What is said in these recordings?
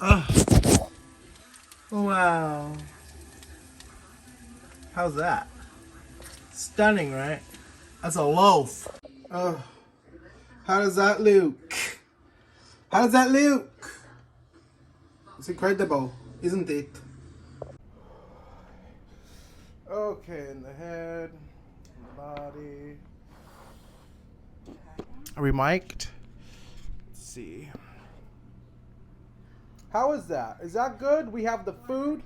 Ugh. Wow. How's that? Stunning, right? That's a loaf. Ugh. How does that look? How does that look? It's incredible, isn't it? Okay, in the head, in the body. Are we mic'd? Let's see. How is that? Is that good? We have the food.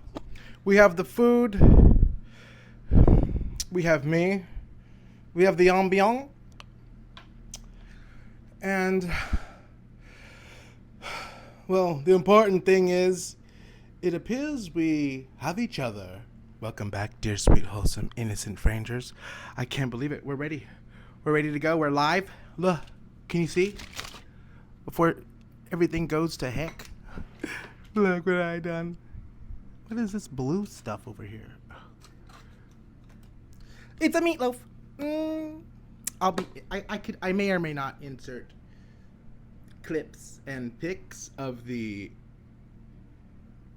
We have the food. We have me. We have the ambiance. And, well, the important thing is, it appears we have each other. Welcome back, dear, sweet, wholesome, innocent strangers. I can't believe it. We're ready. We're ready to go. We're live. Look, can you see? Before everything goes to heck. Look what I done. What is this blue stuff over here? It's a meatloaf. I may or may not insert clips and pics of the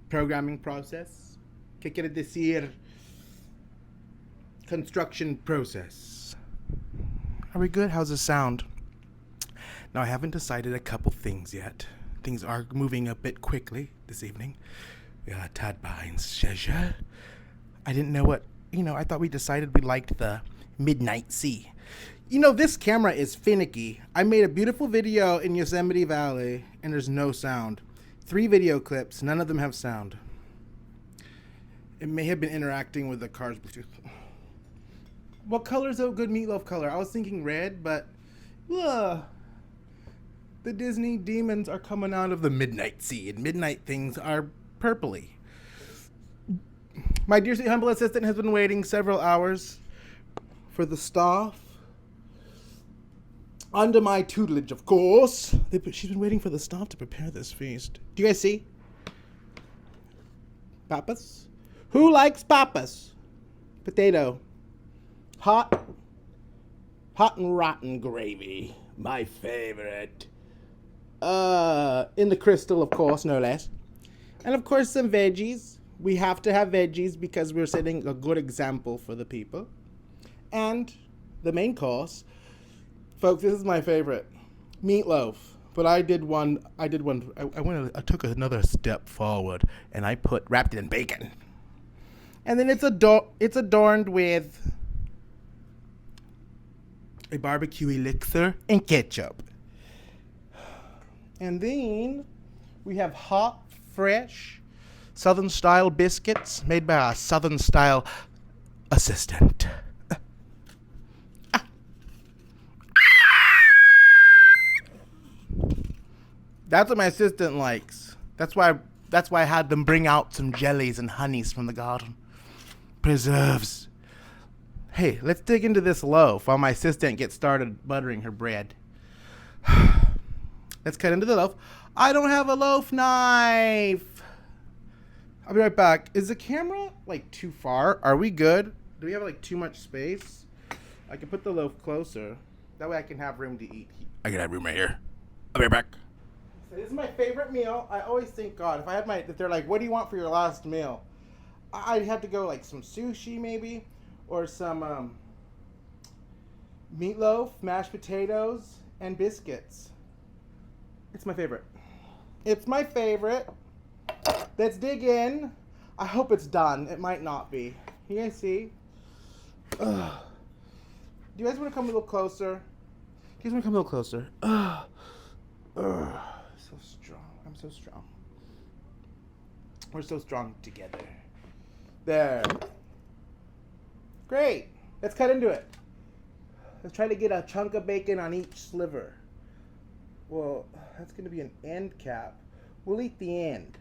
programming process. ¿Qué quiere decir? Construction process. Are we good? How's the sound? Now, I haven't decided a couple things yet. Things are moving a bit quickly this evening. We are tad behind schedule. I didn't know what, I thought we decided we liked the midnight sea. This camera is finicky. I made a beautiful video in Yosemite Valley, and there's no sound. 3 video clips, none of them have sound. It may have been interacting with the car's Bluetooth. What color is a good meatloaf color? I was thinking red, but the Disney demons are coming out of the midnight sea, and midnight things are purpley. My dear sweet humble assistant has been waiting several hours for the staff. Under my tutelage, of course. She's been waiting for the staff to prepare this feast. Do you guys see? Papas? Who likes papas? Potato. Hot and rotten gravy. My favorite. In the crystal, of course, no less. And of course, some veggies. We have to have veggies because we're setting a good example for the people. And the main course, folks, this is my favorite, meatloaf. But I took another step forward, and I wrapped it in bacon. And then it's adorned with a barbecue elixir and ketchup. And then we have hot, fresh, Southern-style biscuits made by a Southern-style assistant. That's what my assistant likes. That's why I had them bring out some jellies and honeys from the garden. Preserves. Hey, let's dig into this loaf while my assistant gets started buttering her bread. Let's cut into the loaf. I don't have a loaf knife. I'll be right back. Is the camera too far? Are we good? Do we have too much space? I can put the loaf closer. That way I can have room to eat. I can have room right here. I'll be right back. So this is my favorite meal. I always think, God, if they're like, what do you want for your last meal? I'd have to go some sushi maybe, or some meatloaf, mashed potatoes, and biscuits. It's my favorite. It's my favorite. Let's dig in. I hope it's done. It might not be. You guys see? Ugh. Do you guys want to come a little closer? Do you guys want to come a little closer? Ugh. So strong. I'm so strong. We're so strong together. There. Great. Let's cut into it. Let's try to get a chunk of bacon on each sliver. Well, that's going to be an end cap. We'll eat the end.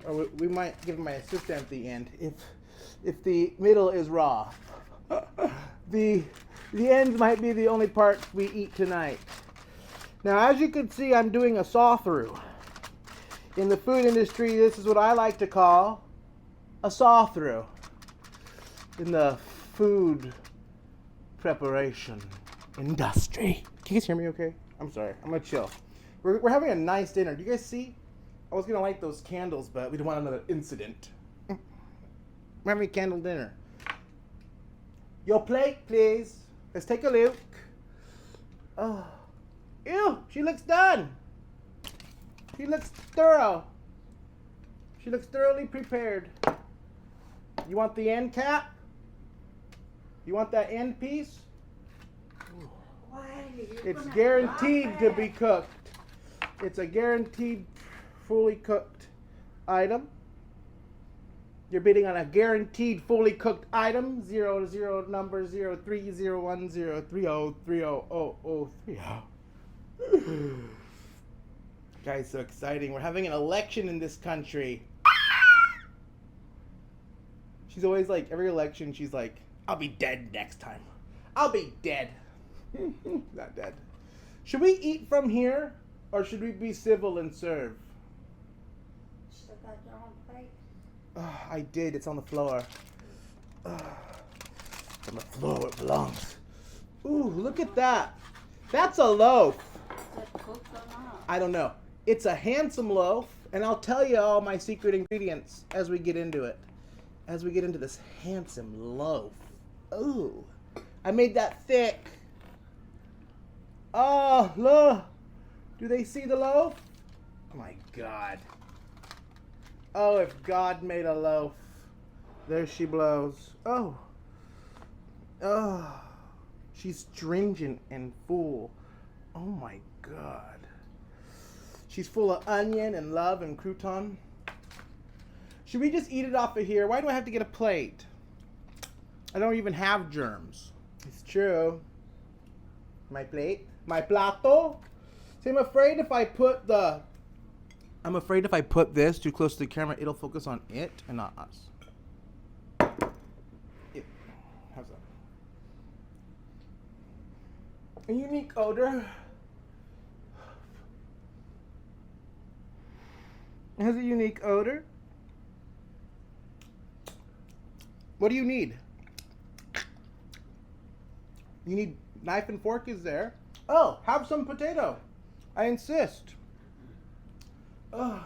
Or we might give my assistant the end if the middle is raw. The end might be the only part we eat tonight. Now, as you can see, I'm doing a saw-through. In the food industry, this is what I like to call a saw-through. In the food preparation industry. Can you guys hear me okay? I'm sorry. I'm going to chill. We're having a nice dinner. Do you guys see? I was gonna light those candles, but we don't want another incident. We're having a candle dinner. Your plate, please. Let's take a look. Oh, ew! She looks done. She looks thorough. She looks thoroughly prepared. You want the end cap? You want that end piece? It's guaranteed to be cooked. It's a guaranteed fully cooked item. You're bidding on a guaranteed fully cooked item. 00 number 030103030030. Guys, so exciting. We're having an election in this country. She's always like, every election, she's like, I'll be dead next time. I'll be dead. Not dead. Should we eat from here, or should we be civil and serve? Still got your own plate? I did. It's on the floor. On the floor where it belongs. Ooh, look at that. That's a loaf. Is it cooked or not? I don't know. It's a handsome loaf, and I'll tell you all my secret ingredients as we get into it. As we get into this handsome loaf. Ooh, I made that thick. Oh, look. Do they see the loaf? Oh my God. Oh, if God made a loaf. There she blows. Oh. Oh. She's stringent and full. Oh my God. She's full of onion and love and crouton. Should we just eat it off of here? Why do I have to get a plate? I don't even have germs. It's true. My plate? My plato? See, I'm afraid if I put this too close to the camera, it'll focus on it and not us. How's that? A unique odor. It has a unique odor. What do you need? You need knife and fork is there. Oh, have some potato. I insist. Are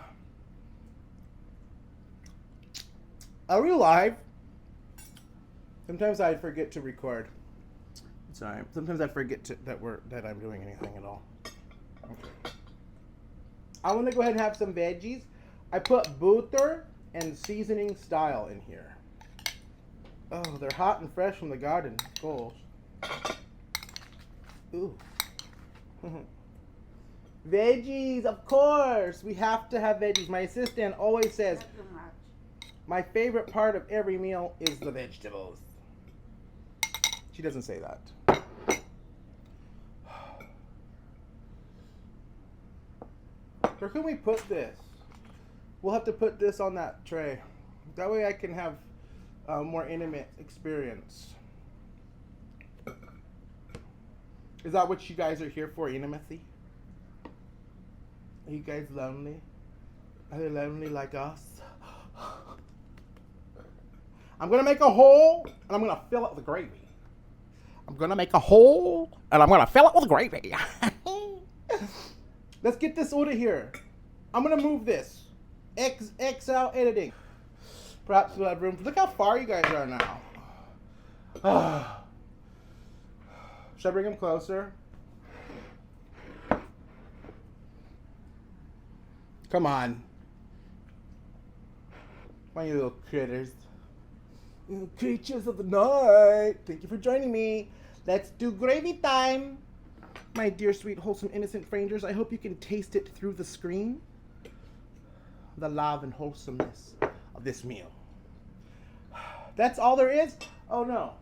we live? Sometimes I forget to record. Sorry. Sometimes I forget that I'm doing anything at all. Okay. I want to go ahead and have some veggies. I put butter and seasoning style in here. Oh, they're hot and fresh from the garden. Goals. Ooh. Veggies, of course. We have to have veggies. My assistant always says, Not too much. my favorite part of every meal is the vegetables. She doesn't say that. Where can we put this? We'll have to put this on that tray. That way I can have a more intimate experience. Is that what you guys are here for, intimacy? Are you guys lonely? Are they lonely like us? I'm going to make a hole, and I'm going to fill it with gravy. I'm going to make a hole, and I'm going to fill it with gravy. Let's get this out of here. I'm going to move this. XL editing. Perhaps we'll have room. Look how far you guys are now. Should I bring him closer? Come on. Come on, you little critters. You little creatures of the night. Thank you for joining me. Let's do gravy time. My dear, sweet, wholesome, innocent strangers, I hope you can taste it through the screen. The love and wholesomeness of this meal. That's all there is? Oh no.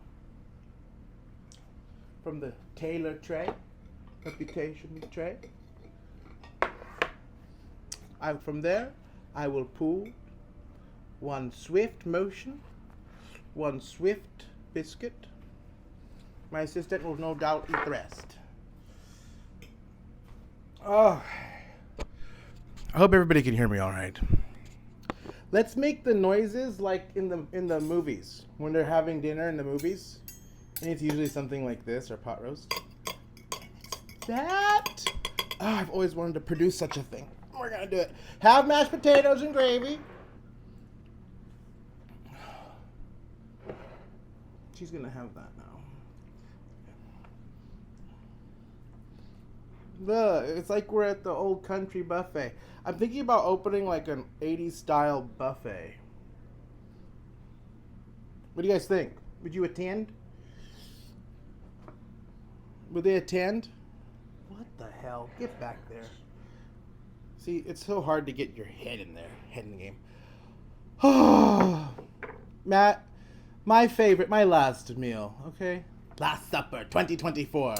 From the Taylor tray, reputation tray. From there, I will pull one swift motion, one swift biscuit. My assistant will no doubt eat the rest. Oh, I hope everybody can hear me all right. Let's make the noises like in the movies when they're having dinner in the movies, and it's usually something like this or pot roast. That I've always wanted to produce such a thing. We're gonna do it. Have mashed potatoes and gravy. She's gonna have that now. Look, it's like we're at the old country buffet. I'm thinking about opening like an 80s style buffet. What do you guys think? Would you attend? Would they attend? What the hell? Get back there. See, it's so hard to get your head in there. Head in the game. Matt, my favorite, my last meal, okay? Last Supper 2024.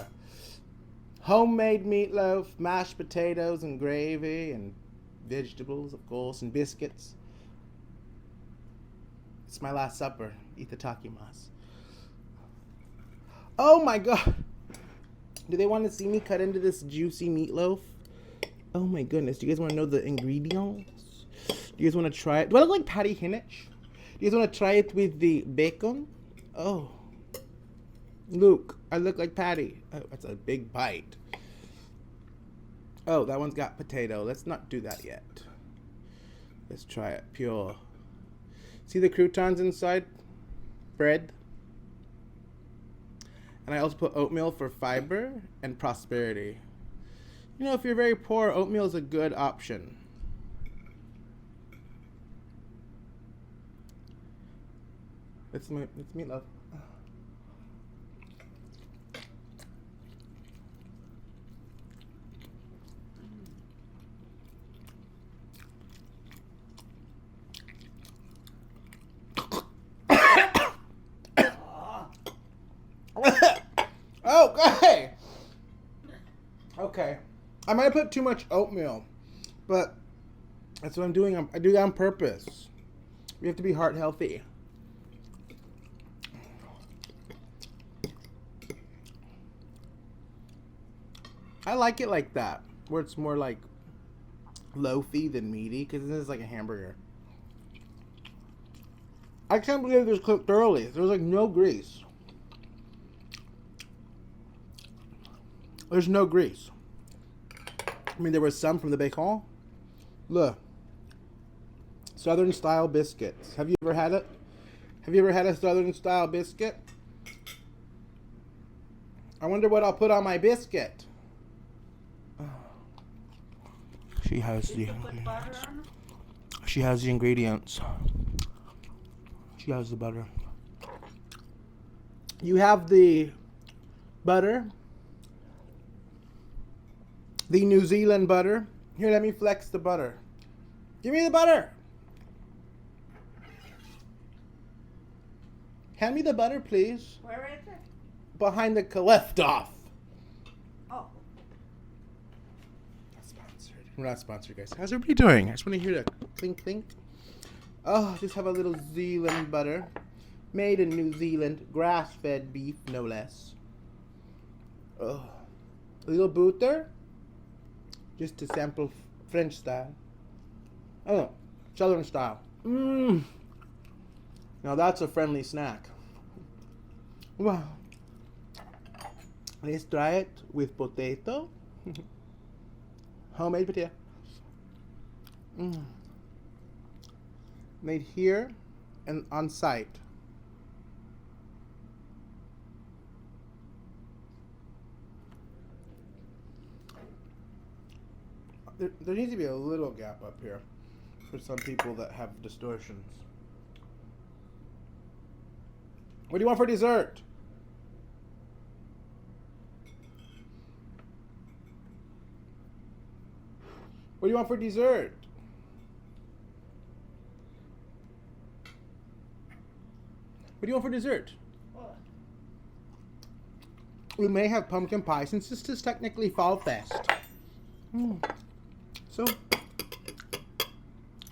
Homemade meatloaf, mashed potatoes and gravy, and vegetables, of course, and biscuits. It's my last supper. Itadakimasu. Oh my god. Do they want to see me cut into this juicy meatloaf? Oh my goodness. Do you guys want to know the ingredients? Do you guys want to try it? Do I look like Patty Hinich? Do you guys want to try it with the bacon? Oh. Luke, I look like Patty. Oh, that's a big bite. Oh, that one's got potato. Let's not do that yet. Let's try it pure. See the croutons inside? Bread. And I also put oatmeal for fiber and prosperity. You know, if you're very poor, oatmeal is a good option. It's meatloaf. Okay. Okay. I might have put too much oatmeal, but that's what I'm doing. I do that on purpose. We have to be heart healthy. I like it like that, where it's more like loafy than meaty, because this is like a hamburger. I can't believe this cooked early. There was like no grease. There's no grease. I mean, there was some from the bacon. Look. Southern style biscuits. Have you ever had it? Have you ever had a Southern style biscuit? I wonder what I'll put on my biscuit. She has the ingredients. She has the ingredients. She has the butter. You have the butter. The New Zealand butter. Here, let me flex the butter. Give me the butter. Hand me the butter, please. Where is it? Behind the left off. Oh. Not sponsored. We're not sponsored, guys. How's everybody doing? I just want to hear the clink, clink. Oh, just have a little Zealand butter. Made in New Zealand. Grass-fed beef, no less. Oh. A little butter. Just to sample French style. Oh, Southern style. Mmm. Now that's a friendly snack. Wow. Let's try it with potato. Homemade potato. Mm. Made here and on site. There needs to be a little gap up here for some people that have distortions. What do you want for dessert? What do you want for dessert? What do you want for dessert? What? We may have pumpkin pie since this is technically Fall Fest. So,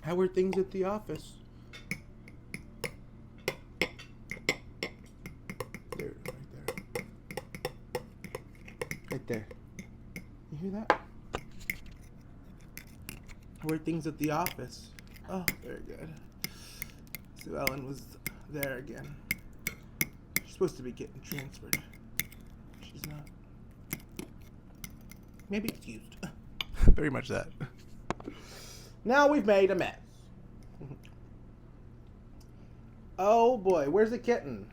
how are things at the office? There, right there. Right there. You hear that? How are things at the office? Oh, very good. Sue Ellen was there again. She's supposed to be getting transferred. She's not. Maybe excused. Very much that. Now we've made a mess. Oh boy, where's the kitten?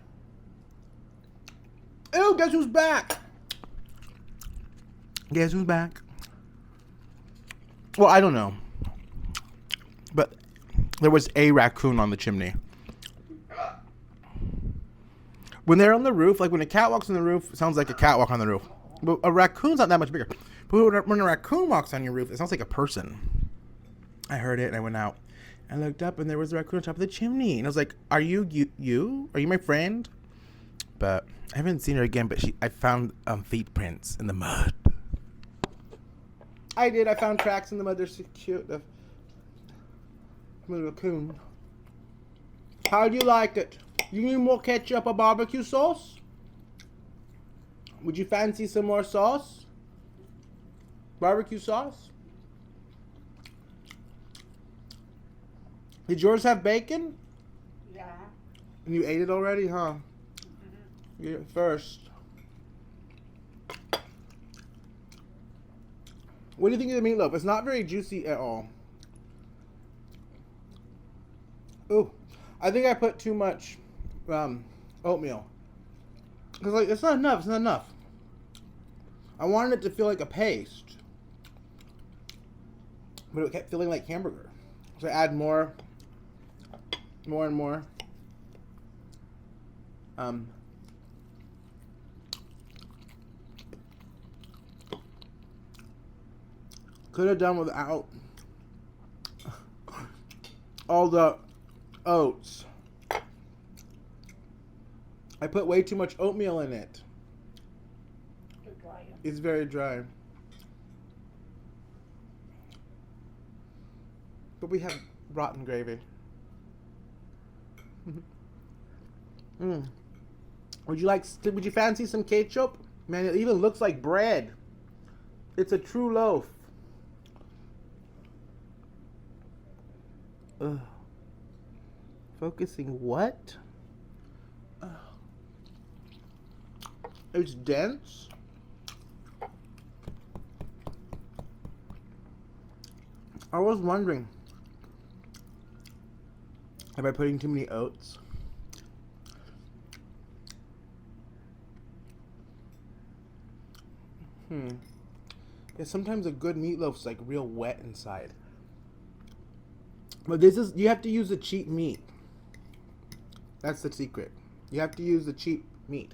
Ew, guess who's back? Guess who's back? Well, I don't know. But there was a raccoon on the chimney. When they're on the roof, like when a cat walks on the roof, it sounds like a cat walk on the roof. But a raccoon's not that much bigger. But when a raccoon walks on your roof, it sounds like a person. I heard it and I went out. I looked up and there was a raccoon on top of the chimney. And I was like, are you? Are you my friend? But I haven't seen her again, but I found feet prints in the mud. I did. I found tracks in the mud. They're so cute. The little raccoon. How do you like it? You need more ketchup or barbecue sauce? Would you fancy some more sauce? Barbecue sauce? Did yours have bacon? Yeah. And you ate it already, huh? Mm-hmm. Eat it first. What do you think of the meatloaf? It's not very juicy at all. Ooh, I think I put too much oatmeal. Cause like it's not enough. It's not enough. I wanted it to feel like a paste, but it kept feeling like hamburger. So I add more and more. Could have done without all the oats. I put way too much oatmeal in it. It's very dry. But we have rotten gravy. Would you fancy some ketchup? Man, it even looks like bread. It's a true loaf. Ugh. Focusing what? Ugh. It's dense. I was wondering, am I putting too many oats? Yeah, sometimes a good meatloaf's like real wet inside. But you have to use the cheap meat. That's the secret. You have to use the cheap meat.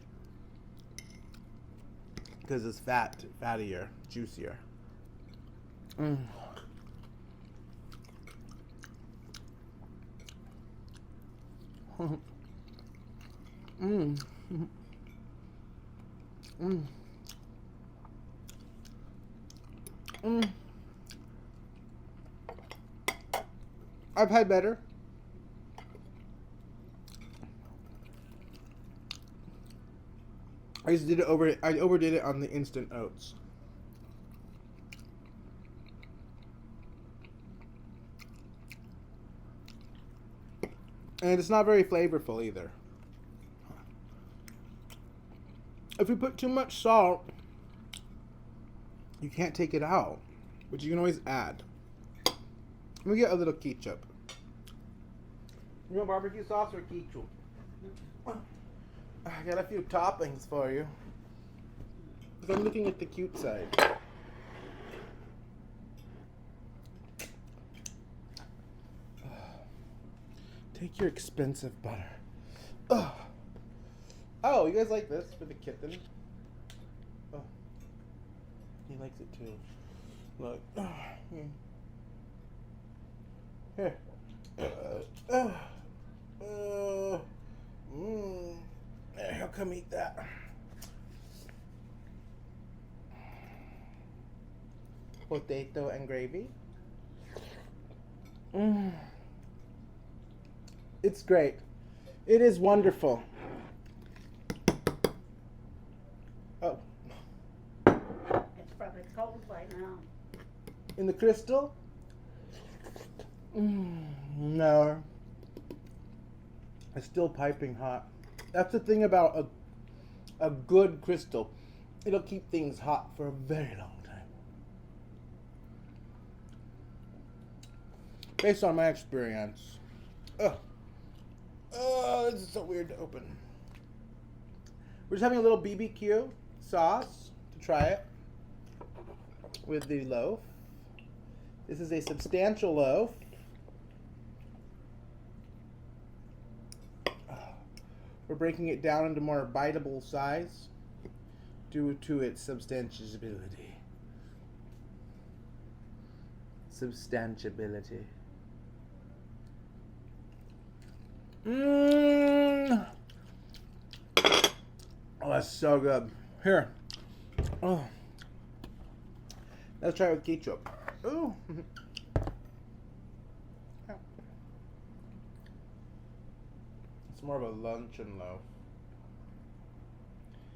Because it's fattier, juicier. Mm. Mm. Mm. Mm. I've had better. I overdid it on the instant oats. And it's not very flavorful either. If you put too much salt, you can't take it out. But you can always add. Let me get a little ketchup. You want barbecue sauce or ketchup? I got a few toppings for you. I'm looking at the cute side. Take your expensive butter. Ugh. Oh, you guys like this for the kitten? Oh, he likes it too. Look. Here. He'll come eat that. Potato and gravy. It's great. It is wonderful. Oh. It's probably cold right now. In the crystal? No. It's still piping hot. That's the thing about a good crystal. It'll keep things hot for a very long based on my experience. Ugh. Oh, this is so weird to open. We're just having a little BBQ sauce to try it with the loaf. This is a substantial loaf. We're breaking it down into more biteable size due to its substantiability. Substantiability. Mmm. Oh, that's so good. Here. Oh. Let's try it with ketchup. Ooh. It's more of a luncheon loaf.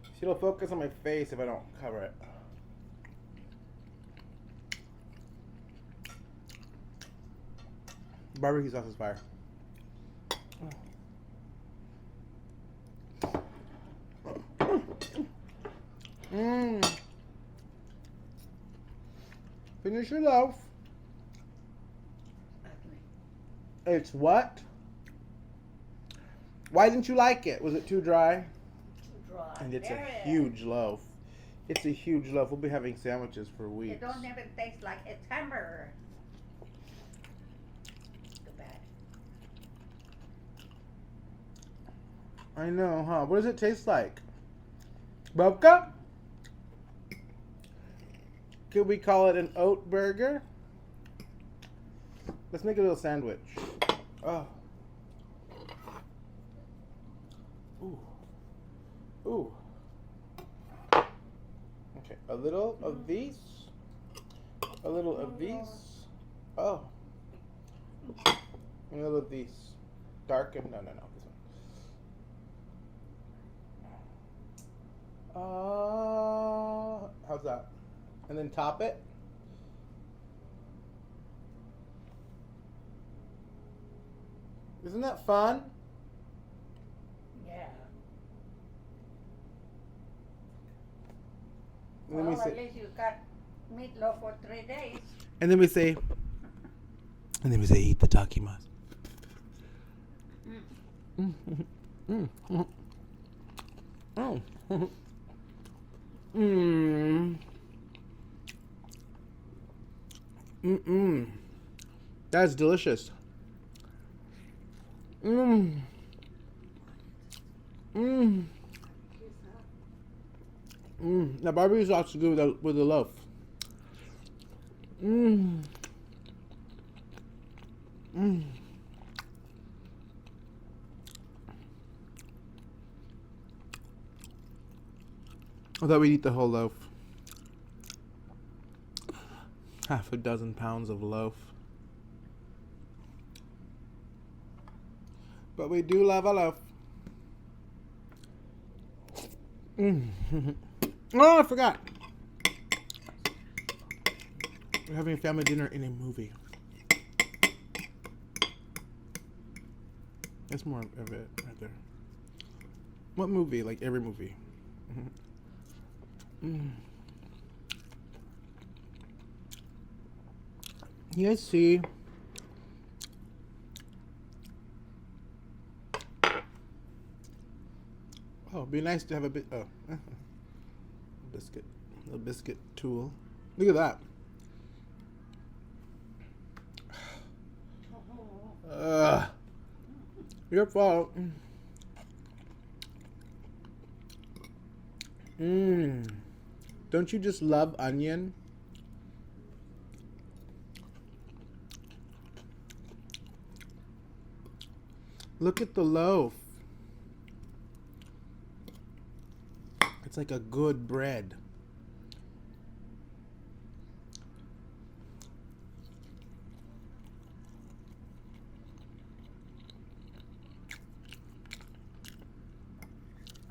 See, it'll focus on my face if I don't cover it. Barbecue sauce is fire. Mmm. Finish your loaf. It's what? Why didn't you like it? Was it too dry? Too dry. And it's There a it is. huge loaf. It's a huge loaf. We'll be having sandwiches for weeks. It don't even taste like it's hamburger. Too bad. I know, huh? What does it taste like? Babka? Could we call it an oat burger? Let's make a little sandwich. Oh. Ooh. Ooh. Okay, a little of these. A little of these. Oh. And a little of these. Darken. No, this one. How's that? And then top it. Isn't that fun? Yeah. And then Well, we at say, least you got meatloaf for 3 days. and then we say, eat the takimas. Mm. Oh. Mmm. Mmm. That's delicious. Mmm. Mmm. Mmm. Now barbecue sauce is good with the loaf. Mmm. Mmm. I thought we'd eat the whole loaf. Half a dozen pounds of loaf. But we do love a loaf. Oh, I forgot. We're having family dinner in a movie. That's more of it right there. What movie? Like every movie. You guys see? Oh, it'd be nice to have a bit. Oh, biscuit, a biscuit tool. Look at that. Your fault. Don't you just love onion? Look at the loaf. It's like a good bread.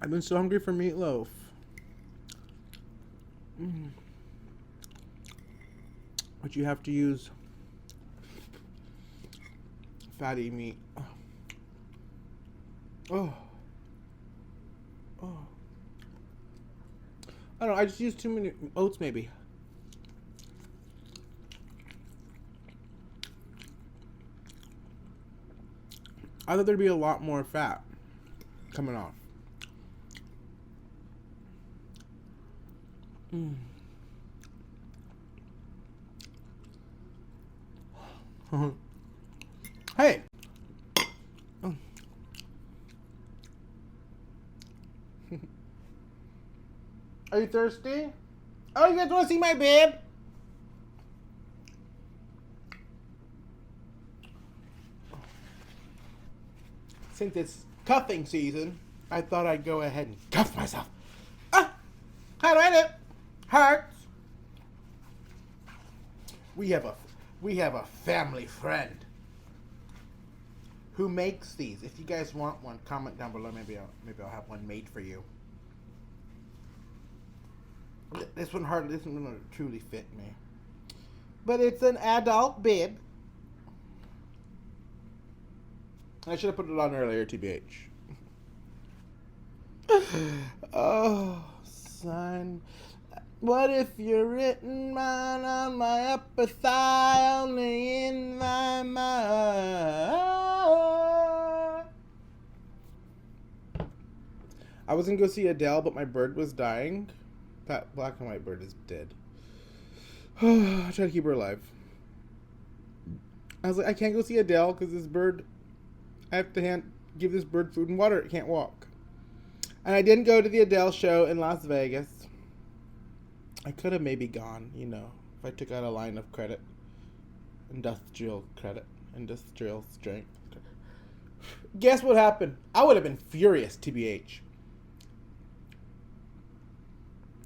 I've been so hungry for meatloaf. But you have to use fatty meat. Oh. I don't know, I just used too many oats maybe. I thought there'd be a lot more fat coming off. Hey. Oh. Are you thirsty? Oh, you guys want to see my babe? Since it's cuffing season, I thought I'd go ahead and cuff myself. Ah! How do I do? Hearts. We have a family friend who makes these. If you guys want one, comment down below. Maybe I'll have one made for you. This one will truly fit me. But it's an adult bib. I should have put it on earlier, TBH. Oh, son. What if you're written mine on my upper thigh, only in my mind? I was gonna go see Adele, but my bird was dying. That black and white bird is dead. I try to keep her alive. I was like, I can't go see Adele because this bird, I have to give this bird food and water. It can't walk. And I didn't go to the Adele show in Las Vegas. I could have maybe gone, if I took out a line of credit. Industrial strength. Guess what happened? I would have been furious, TBH.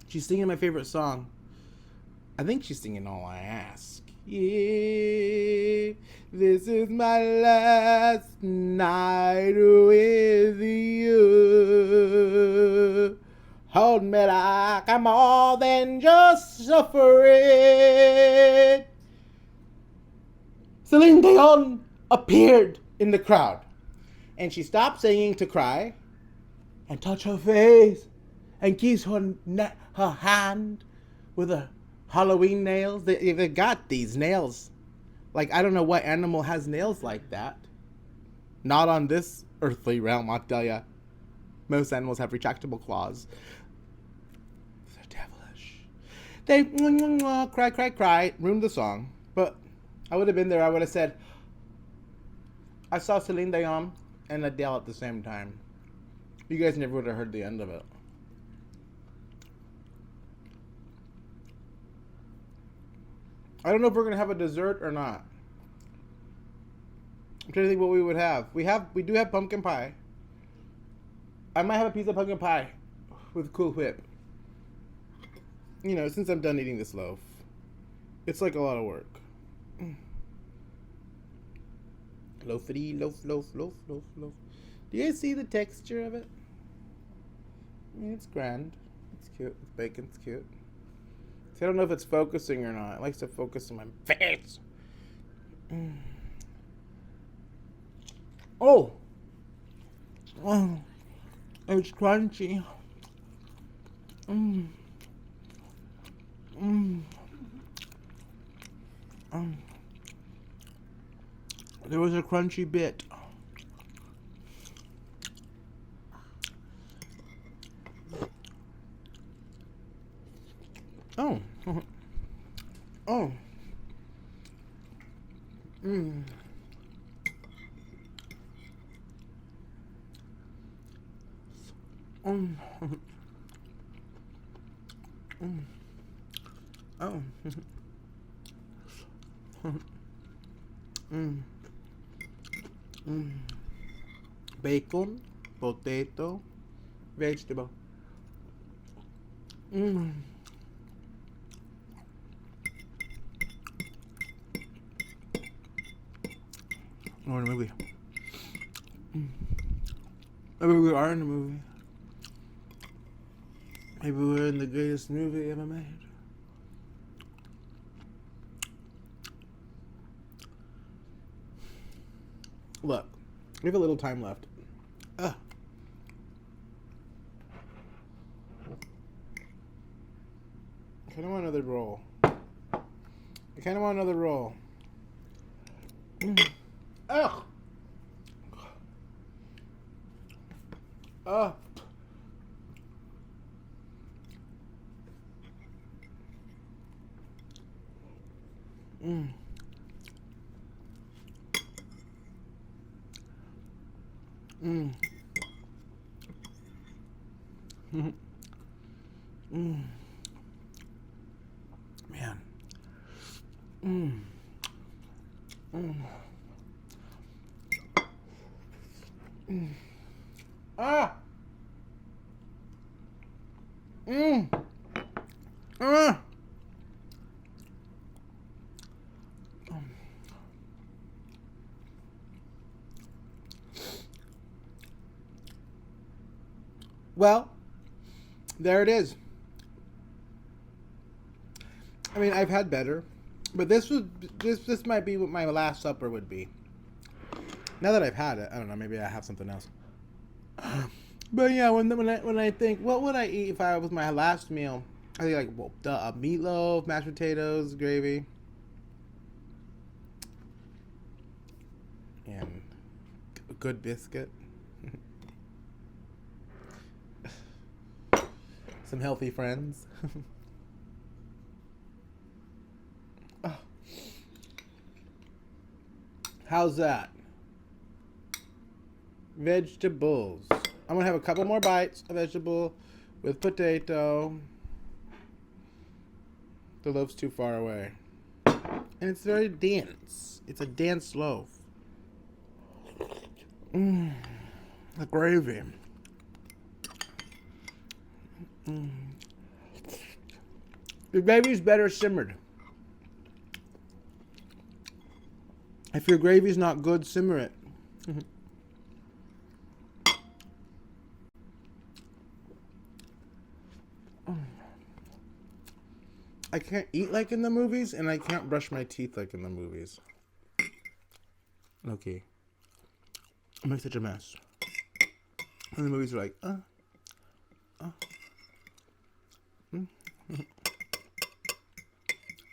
She's singing my favorite song. I think she's singing All I Ask. Yeah, this is my last night with you. Hold me like I'm more than just suffering. Celine Dion appeared in the crowd. And she stopped singing to cry and touch her face and kiss her hand with her Halloween nails. They got these nails. Like, I don't know what animal has nails like that. Not on this earthly realm, I'll tell ya. Most animals have retractable claws. They're devilish. They cry, ruined the song. But I would have been there. I would have said, I saw Celine Dion and Adele at the same time. You guys never would have heard the end of it. I don't know if we're gonna have a dessert or not. I'm trying to think what we would have. We do have pumpkin pie. I might have a piece of pumpkin pie with Cool Whip. Since I'm done eating this loaf. It's like a lot of work. Loafity, loaf. Do you guys see the texture of it? It's grand. It's cute. It's bacon. It's cute. See, I don't know if it's focusing or not. It likes to focus on my face. Oh, it's crunchy. There was a crunchy bit. Oh. Oh. Oh. Bacon, potato, vegetable. Or in a movie. Maybe we are in a movie. Maybe we're in the greatest movie ever made. Look, we have a little time left. I kind of want another roll. Ugh. Oh. Mm. Mm. Mm. Mm. Man. Mm. Mm. Mm. Ah. Mm. Ah. Well, there it is. I mean, I've had better, but this might be what my last supper would be. Now that I've had it, I don't know. Maybe I have something else. But yeah, when I think, what would I eat if I was my last meal? I think like meatloaf, mashed potatoes, gravy, and a good biscuit. Some healthy friends. Oh, how's that? Vegetables. I'm gonna have a couple more bites of vegetable with potato. The loaf's too far away. And it's very dense. It's a dense loaf. Mmm. The gravy. Mmm. The gravy's better simmered. If your gravy's not good, simmer it. I can't eat like in the movies, and I can't brush my teeth like in the movies. Okay. I make such a mess. And the movies are like,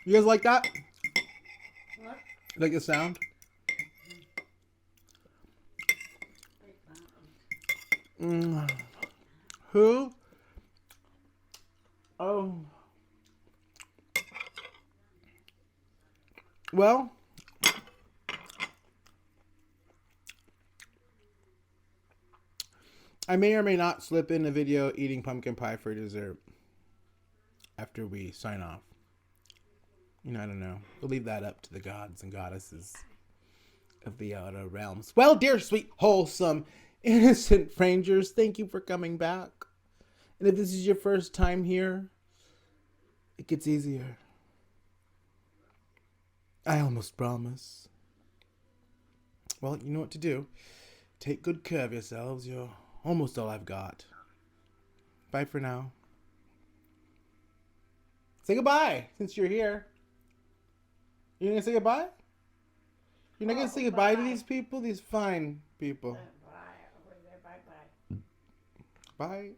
You guys like that? What? Like the sound? Mm. Who? Oh. Well, I may or may not slip in a video eating pumpkin pie for dessert after we sign off. I don't know. We'll leave that up to the gods and goddesses of the outer realms. Well, dear, sweet, wholesome, innocent strangers, thank you for coming back. And if this is your first time here, it gets easier. I almost promise. Well, you know what to do. Take good care of yourselves. You're almost all I've got. Bye for now. Say goodbye, since you're here. You gonna say goodbye? You're not gonna say goodbye to these people? These fine people. Bye. Bye.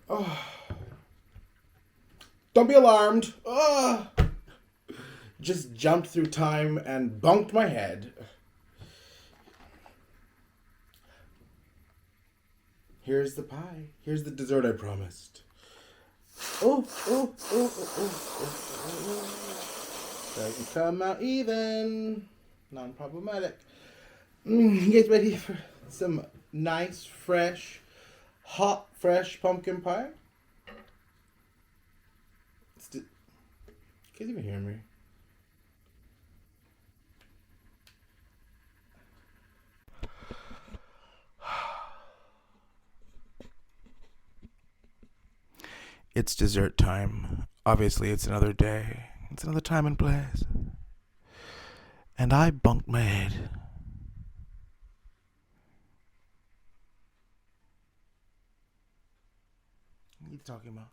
Oh. Don't be alarmed. Just jumped through time and bunked my head. Here's the pie. Here's the dessert I promised. Oh. Doesn't come out even. Non-problematic. You guys ready for some nice, fresh, hot, fresh pumpkin pie? You can't even hear me. It's dessert time. Obviously, it's another day. It's another time and place. And I bunked my head. Eat the talking mouse.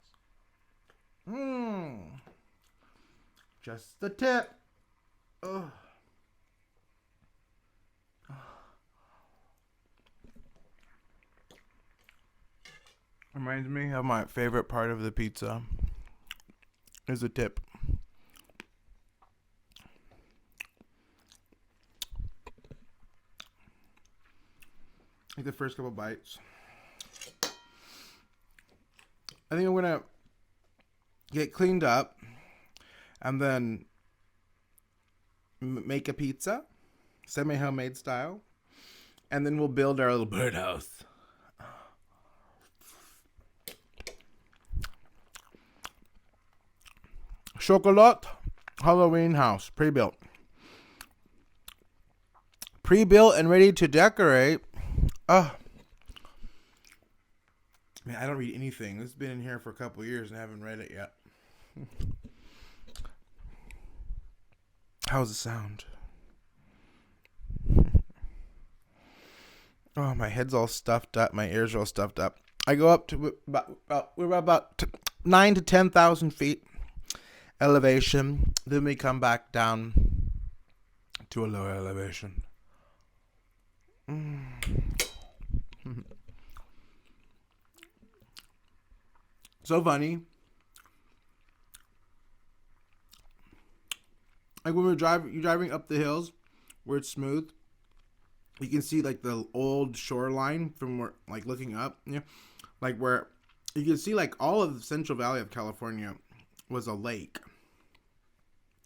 Just the tip. Ugh. Reminds me of my favorite part of the pizza is the tip. Like the first couple bites. I think I'm gonna get cleaned up and then make a pizza, semi-homemade style, and then we'll build our little birdhouse. Chocolat Halloween house, pre-built. Pre-built and ready to decorate. Man, I don't read anything. This has been in here for a couple years and I haven't read it yet. How's it sound? Oh, my head's all stuffed up. My ears are all stuffed up. I go up to we're about 9 to 10,000 feet elevation. Then we come back down to a lower elevation. So funny. Like when you're driving up the hills where it's smooth, you can see like the old shoreline from where, like looking up, like where you can see like all of the Central Valley of California was a lake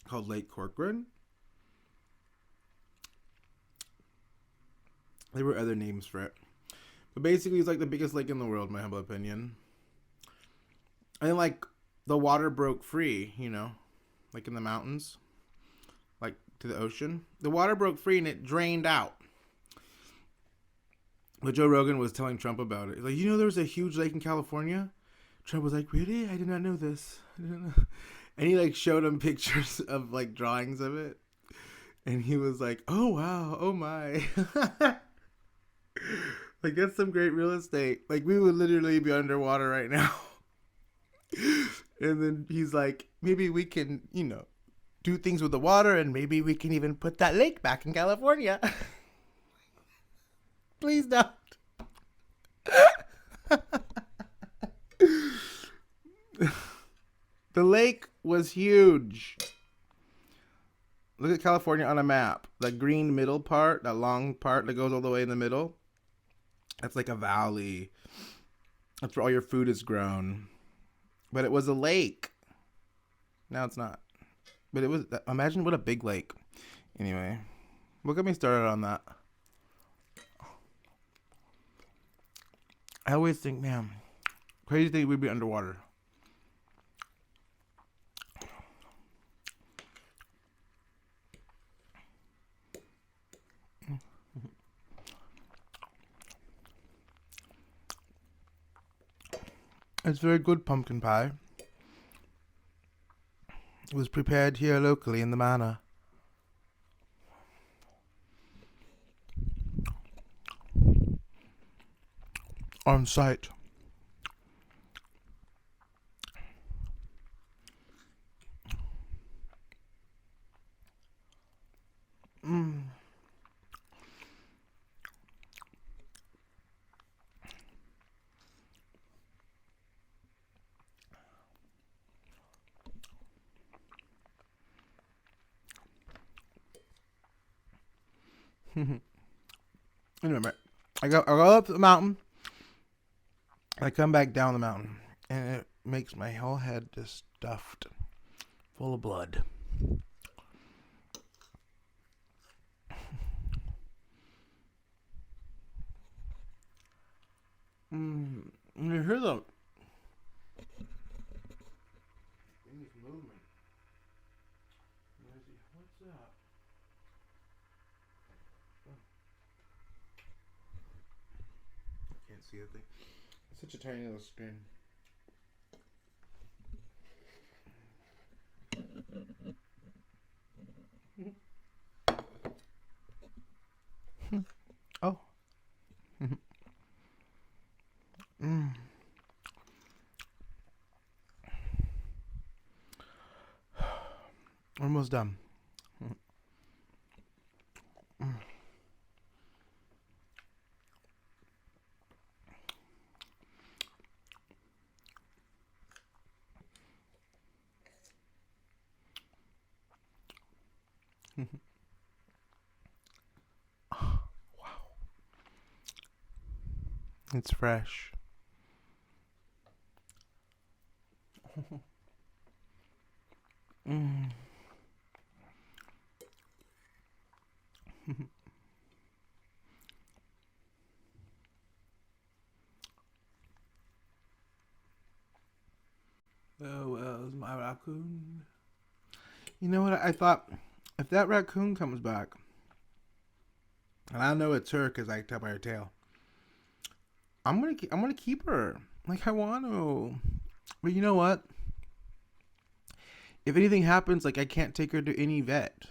called Lake Corcoran. There were other names for it, but basically it's like the biggest lake in the world, in my humble opinion. And like the water broke free, like in the mountains, like to the ocean. The water broke free and it drained out. But Joe Rogan was telling Trump about it. Like, there was a huge lake in California? Trump was like, really? I did not know this. And he like showed him pictures of like drawings of it. And he was like, oh wow, oh my. Like that's some great real estate. Like we would literally be underwater right now. And then he's like, maybe we can, do things with the water and maybe we can even put that lake back in California. Please don't. The lake was huge. Look at California on a map. The green middle part, that long part that goes all the way in the middle, that's like a valley. That's where all your food is grown. But it was a lake. Now it's not. But it was, imagine what a big lake. Anyway, we'll get me started on that. I always think, man, crazy thing we'd be underwater. It's very good pumpkin pie. It was prepared here locally in the manor. On site. Anyway, I go up the mountain. I come back down the mountain, and it makes my whole head just stuffed, full of blood. You hear the movement? What's that? Can't see the thing. It's such a tiny little screen. Oh. Almost done. Wow. It's fresh. Mm. Oh, well, is my raccoon? You know what? I thought if that raccoon comes back, and I know it's her because I can tell by her tail, I'm gonna keep her. Like I want to. But you know what? If anything happens, like I can't take her to any vet.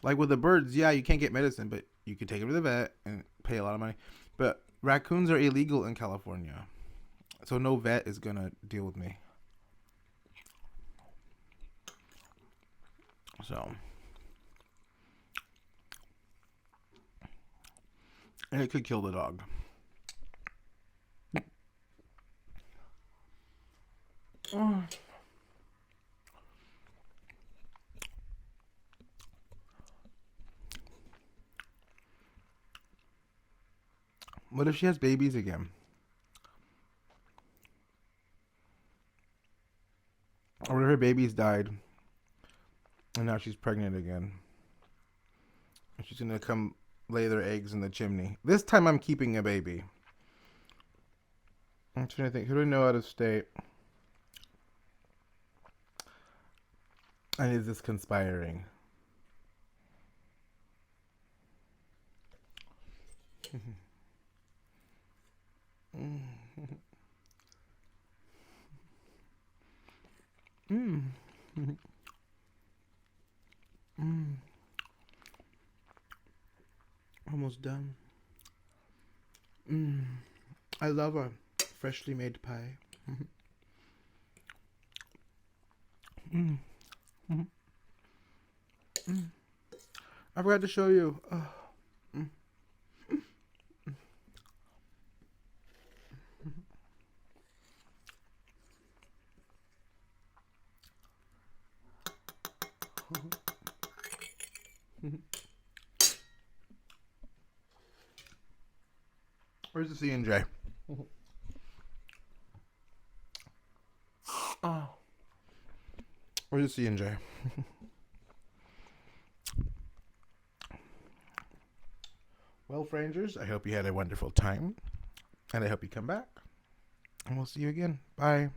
Like with the birds, yeah, you can't get medicine, but you can take her to the vet and pay a lot of money. But raccoons are illegal in California, so no vet is gonna deal with me. So, and it could kill the dog. Oh. What if she has babies again? Or what if her babies died and now she's pregnant again? And she's gonna come lay their eggs in the chimney. This time I'm keeping a baby. I'm trying to think. Who do I know out of state? And is this conspiring? Mm. Mm. Mm. Almost done. Mm. I love a freshly made pie. Mm. Mm. Mm. I forgot to show you. Oh. Mm. Where's the C&J? Oh. Where's the C&J? Well, Frangers, I hope you had a wonderful time. And I hope you come back. And we'll see you again. Bye.